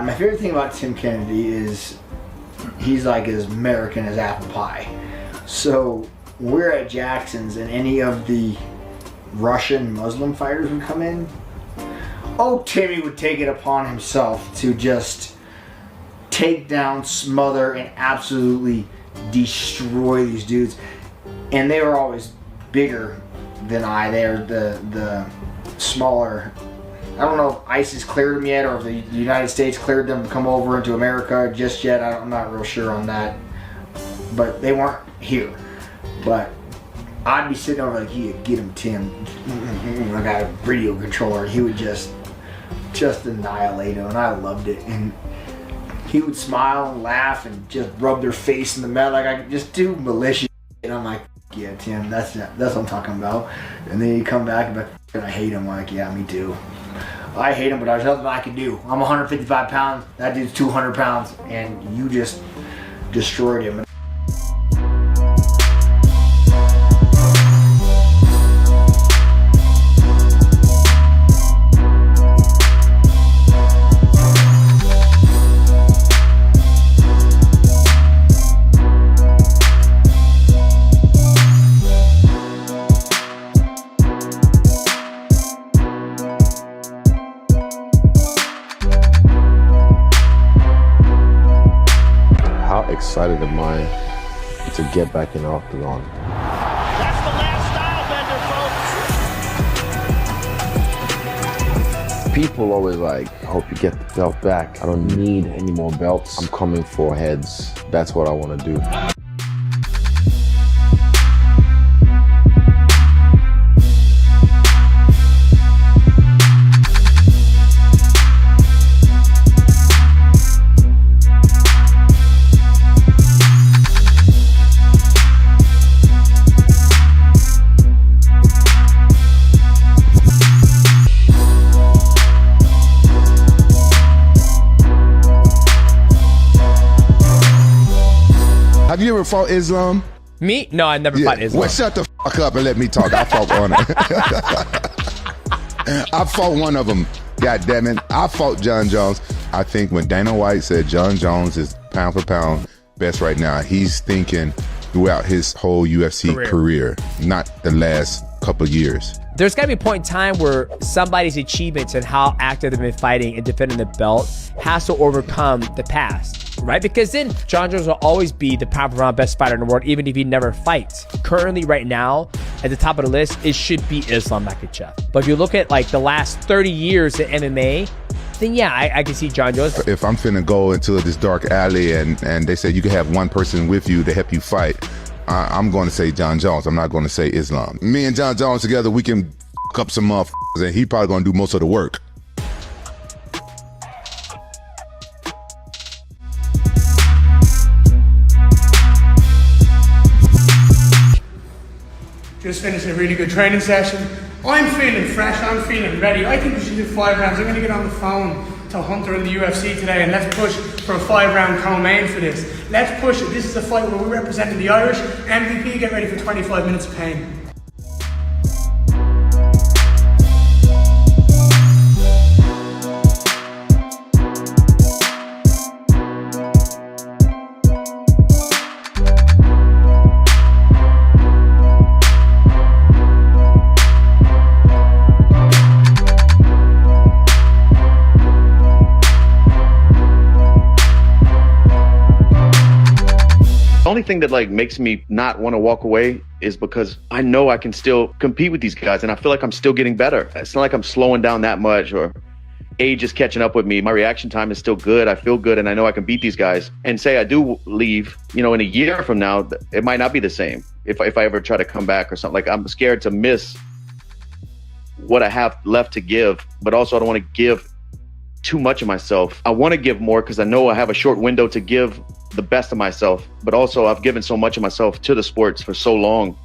My favorite thing about Tim Kennedy is he's like as American as apple pie. So we're at Jackson's and any of the Russian Muslim fighters would come in. Oh, Timmy would take it upon himself to just take down, smother, and absolutely destroy these dudes. And they were always bigger than I. They're the smaller. I don't know if ISIS cleared them yet or if the United States cleared them to come over into America just yet. I'm not real sure on that. But they weren't here. But I'd be sitting over like, yeah, get him, Tim. I got a radio controller. He would just annihilate him, and I loved it. And he would smile and laugh and just rub their face in the metal. Like, I could just do malicious. And I'm like, yeah, Tim, that's what I'm talking about. And then he'd come back and be like, I hate him. I'm like, yeah, me too. I hate him, but there's nothing I can do. I'm 155 pounds. That dude's 200 pounds, and you just destroyed him. Excited am I to get back in the octagon. That's the last style bender, folks. People always like, I hope you get the belt back. I don't need any more belts. I'm coming for heads. That's what I want to do. Have you ever fought Islam? Me? No, I never fought Islam. Well, shut the fuck up and let me talk. I fought one. I fought one of them. God damn it. I fought John Jones. I think when Dana White said John Jones is pound for pound best right now, he's thinking throughout his whole UFC career, not the last couple of years. There's got to be a point in time where somebody's achievements and how active they've been fighting and defending the belt has to overcome the past, right? Because then John Jones will always be the pound for pound best fighter in the world, even if he never fights. Currently, right now, at the top of the list, it should be Islam Makhachev. But if you look at like the last 30 years in MMA, then yeah, I can see John Jones. If I'm finna go into this dark alley and they say you can have one person with you to help you fight, I'm going to say John Jones. I'm not going to say Islam. Me and John Jones together, we can f up some motherfuckers, and he probably going to do most of the work. Just finished a really good training session. I'm feeling fresh, I'm feeling ready. I think we should do 5 rounds. I'm going to get on the phone to Hunter in the UFC today and let's push for a 5-round co-main for this. Let's push it. This is a fight where we're representing the Irish. MVP, get ready for 25 minutes of pain. The only thing that like makes me not want to walk away is because I know I can still compete with these guys and I feel like I'm still getting better. It's not like I'm slowing down that much or age is catching up with me. My reaction time is still good. I feel good and I know I can beat these guys. And say I do leave, you know, in a year from now, it might not be the same if I ever try to come back or something. Like I'm scared to miss what I have left to give, but also I don't want to give too much of myself. I want to give more because I know I have a short window to give the best of myself, but also I've given so much of myself to the sports for so long.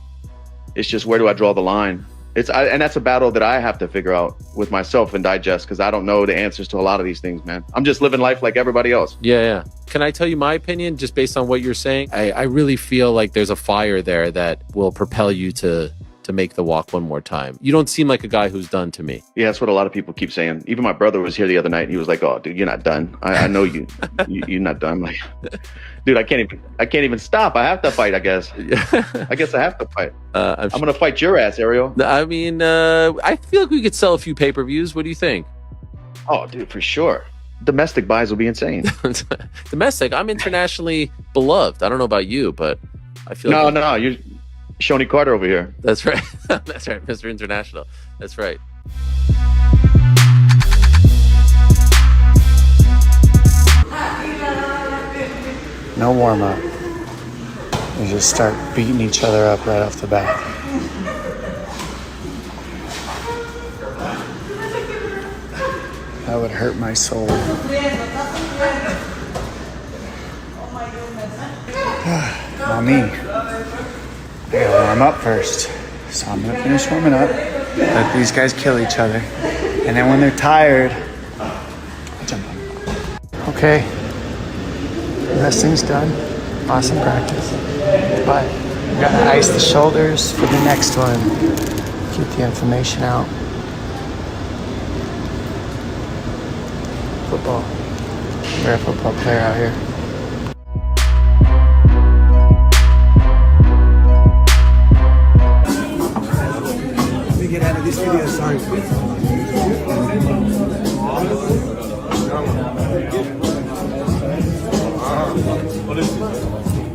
It's just, where do I draw the line? And that's a battle that I have to figure out with myself and digest, because I don't know the answers to a lot of these things, man. I'm just living life like everybody else. Yeah. Can I tell you my opinion just based on what you're saying? I really feel like there's a fire there that will propel you to to make the walk one more time. You don't seem like a guy who's done to me. Yeah, that's what a lot of people keep saying. Even my brother was here the other night and he was like, "Oh, dude, you're not done. I know you're not done." I'm like, dude, I can't even stop. I have to fight, I guess. I guess I have to fight. I'm going to fight your ass, Ariel. I mean, I feel like we could sell a few pay-per-views. What do you think? Oh, dude, for sure. Domestic buys will be insane. Domestic? I'm internationally beloved. I don't know about you, but I feel No, you're Shoney Carter over here. That's right. That's right, Mr. International. That's right. No warm-up. You just start beating each other up right off the bat. That would hurt my soul. Not me. I gotta warm up first. So I'm gonna finish warming up, let these guys kill each other, and then when they're tired, I'll jump on. Okay. Wrestling's done. Awesome practice. But we gotta ice the shoulders for the next one. Keep the inflammation out. Football. We're a football player out here. We get out of this video, sorry.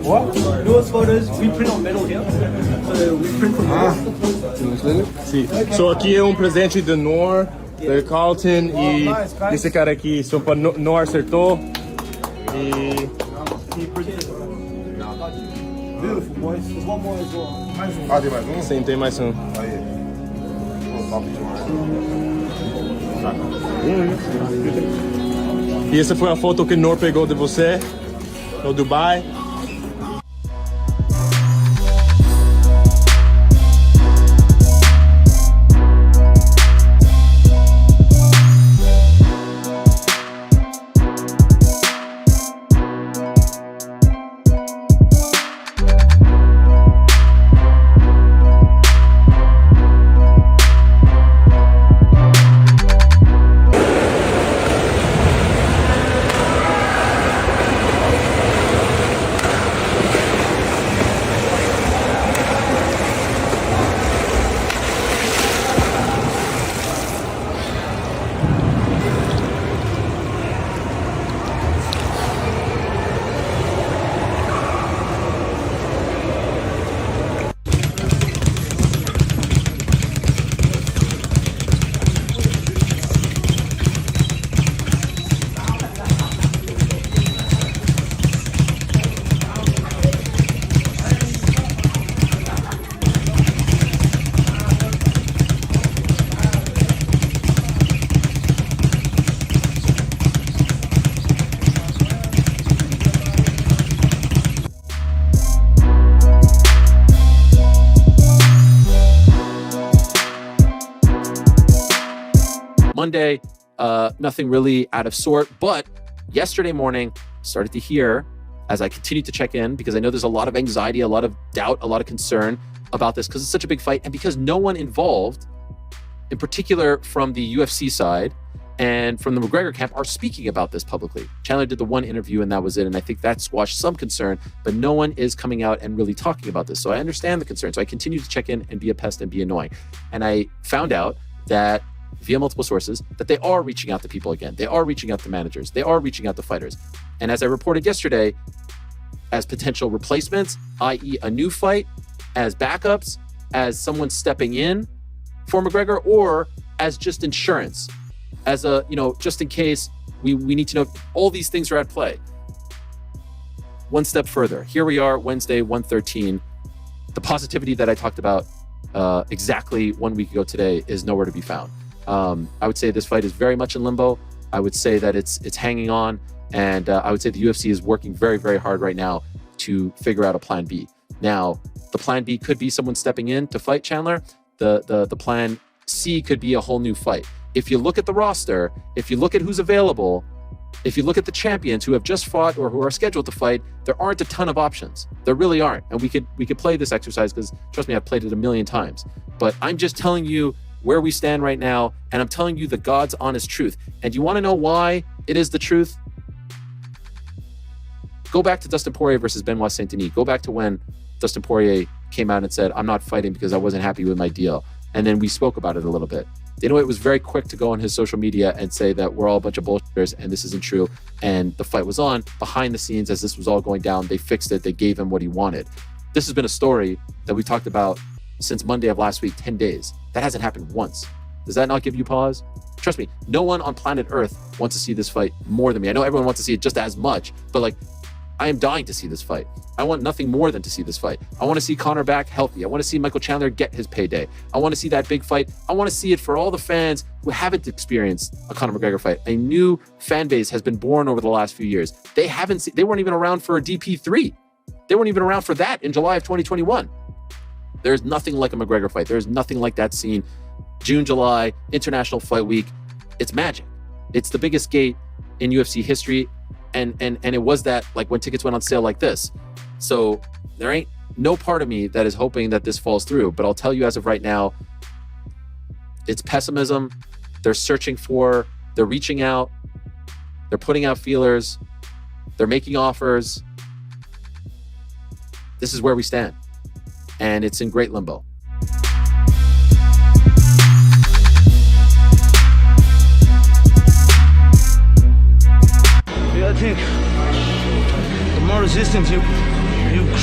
What? Those photos we print on metal here. So we print from metal. Sim. So aqui é presente do Noor, do Carlton e desse cara aqui. So para Noor acertou e Beautiful, boys. There's one more as well. Mais um. Ah, tem mais um? Sim, tem mais um. Aí. E essa foi a foto que Noor pegou de você no Dubai. Monday, nothing really out of sort, but yesterday morning, started to hear, as I continued to check in, because I know there's a lot of anxiety, a lot of doubt, a lot of concern about this, because it's such a big fight, and because no one involved, in particular from the UFC side and from the McGregor camp, are speaking about this publicly. Chandler did the one interview and that was it, and I think that squashed some concern, but no one is coming out and really talking about this. So I understand the concern. So I continue to check in and be a pest and be annoying. And I found out that via multiple sources, that they are reaching out to people again. They are reaching out to managers. They are reaching out to fighters. And as I reported yesterday, as potential replacements, i.e. a new fight, as backups, as someone stepping in for McGregor, or as just insurance, as a, just in case we need to know, all these things are at play. One step further, here we are, Wednesday, 1:13. The positivity that I talked about exactly 1 week ago today is nowhere to be found. I would say this fight is very much in limbo. I would say that it's hanging on, and I would say the UFC is working very, very hard right now to figure out a plan B. Now, the plan B could be someone stepping in to fight Chandler. The plan C could be a whole new fight. If you look at the roster, if you look at who's available, if you look at the champions who have just fought or who are scheduled to fight, there aren't a ton of options. There really aren't. And we could play this exercise because, trust me, I've played it a million times. But I'm just telling you where we stand right now, and I'm telling you the God's honest truth. And you want to know why it is the truth? Go back to Dustin Poirier versus Benoit Saint-Denis. Go back to when Dustin Poirier came out and said, I'm not fighting because I wasn't happy with my deal. And then we spoke about it a little bit. Dana White was very quick to go on his social media and say that we're all a bunch of bullshitters and this isn't true. And the fight was on behind the scenes as this was all going down. They fixed it. They gave him what he wanted. This has been a story that we talked about since Monday of last week, 10 days. That hasn't happened once. Does that not give you pause? Trust me, no one on planet Earth wants to see this fight more than me. I know everyone wants to see it just as much, but like, I am dying to see this fight. I want nothing more than to see this fight. I want to see Conor back healthy. I want to see Michael Chandler get his payday. I want to see that big fight. I want to see it for all the fans who haven't experienced a Conor McGregor fight. A new fan base has been born over the last few years. They weren't even around for a DP3. They weren't even around for that in July of 2021. There's nothing like a McGregor fight. There's nothing like that scene. June, July, International Fight Week. It's magic. It's the biggest gate in UFC history. And it was that, like, when tickets went on sale like this. So there ain't no part of me that is hoping that this falls through. But I'll tell you, as of right now, it's pessimism. They're reaching out. They're putting out feelers. They're making offers. This is where we stand. And it's in great limbo. I think the more resistance you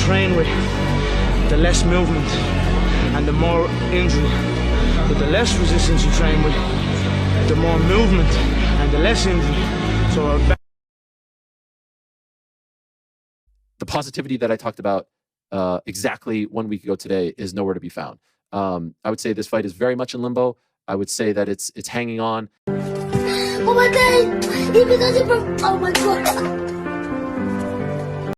train with, the less movement and the more injury. But the less resistance you train with, the more movement and the less injury. So the positivity that I talked about exactly 1 week ago today is nowhere to be found. I would say this fight is very much in limbo. I would say that it's hanging on. Oh my God! Oh my God!